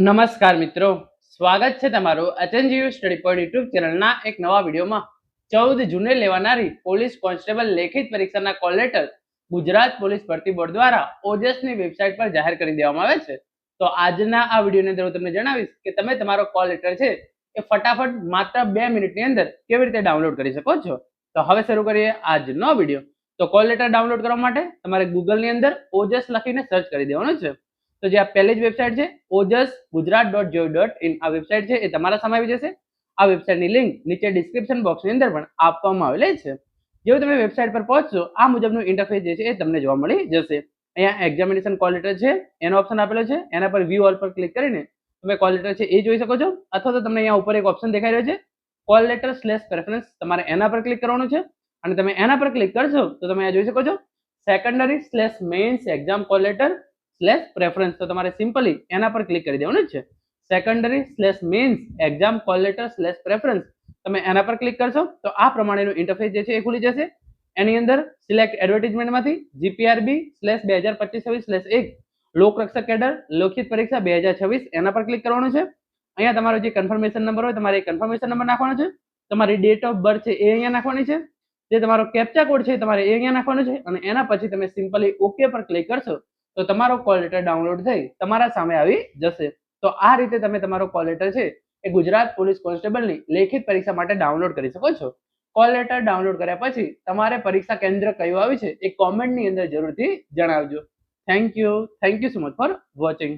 નમસ્કાર મિત્રો, સ્વાગત છે તમારું એચએનજીયુ સ્ટડી પોઈન્ટ યુટ્યુબ ચેનલના એક નવા વિડીયોમાં. 14 જૂને લેવાનારી પોલીસ કોન્સ્ટેબલ લેખિત પરીક્ષાના કોલ લેટર ગુજરાત પોલીસ ભરતી બોર્ડ દ્વારા ઓજસની વેબસાઇટ પર જાહેર કરી દેવામાં આવે છે. તો આજના આ વિડીયોની અંદર હું તમને જણાવીશ કે તમે તમારો કોલ લેટર છે એ ફટાફટ માત્ર 2 મિનિટની અંદર કેવી રીતે ડાઉનલોડ કરી શકો છો. તો હવે શરૂ કરીએ આજનો વિડીયો. તો કોલ લેટર ડાઉનલોડ કરવા માટે તમારે ગૂગલની અંદર ઓજસ લખીને સર્ચ કરી દેવાનું છે. તો જે આ પહેલી જ વેબસાઇટ છે ojasgujarat.gov.in આ વેબસાઇટ છે એ તમારા સામે આવી જશે. આ વેબસાઇટની લિંક નીચે ડિસ્ક્રિપ્શન બોક્સની અંદર પણ આપવામાં આવેલી છે. જેવું તમે વેબસાઇટ પર પહોંચશો આ મુજબનું ઇન્ટરફેસ જે છે એ તમને જોવા મળી જશે. અહીંયા એક્ઝામિનેશન કોલ લેટર છે એનો ઓપ્શન આપેલો છે, એના પર વ્યૂ ઓલ પર ક્લિક કરીને તમે કોલ લેટર છે એ જોઈ શકો છો. અથવા તો તમને અહીંયા ઉપર એક ઓપ્શન દેખાઈ રહ્યો છે કોલ લેટર /પ્રેફરન્સ, તમારે એના પર ક્લિક કરવાનું છે. અને તમે એના પર ક્લિક કરશો તો તમે અહીંયા જોઈ શકો છો સેકન્ડરી/મેઇન્સ એક્ઝામ કોલ લેટર /પ્રેફરન્સ. તો તમારે સિમ્પલી એના પર ક્લિક કરી દેવાનું છે. સેકન્ડરી/મેઇન્સ એક્ઝામ કોલ લેટર /પ્રેફરન્સ તમે એના પર ક્લિક કરશો તો આ પ્રમાણેનું ઇન્ટરફેસ જે છે એ ખુલી જશે. એની અંદર સિલેક્ટ એડવર્ટાઇઝમેન્ટમાંથી GPRB/2025/1 લોકરક્ષક કેડર લેખિત પરીક્ષા 2026 એના પર ક્લિક કરવાનું છે. અહીંયા તમારો જે કન્ફર્મેશન નંબર હોય તમારે કન્ફર્મેશન નંબર નાખવાનો છે. તમારી ડેટ ઓફ બર્થ છે એ અહીંયા નાખવાની છે. જે તમારો કેપ્ચા કોડ છે તમારે એ અહીંયા નાખવાનો છે. અને એના પછી તમે સિમ્પલી ઓકે પર ક્લિક કરશો તો તમારો કોલ લેટર ડાઉનલોડ થઈ તમારા સામે આવી જશે. તો આ રીતે તમે તમારો કોલ લેટર છે એ ગુજરાત પોલીસ કોન્સ્ટેબલની લેખિત પરીક્ષા માટે ડાઉનલોડ કરી શકો છો. કોલ લેટર ડાઉનલોડ કર્યા પછી તમારે પરીક્ષા કેન્દ્ર કયું આવ્યું છે એ કોમેન્ટની અંદર જરૂરથી જણાવજો. Thank you so much for watching.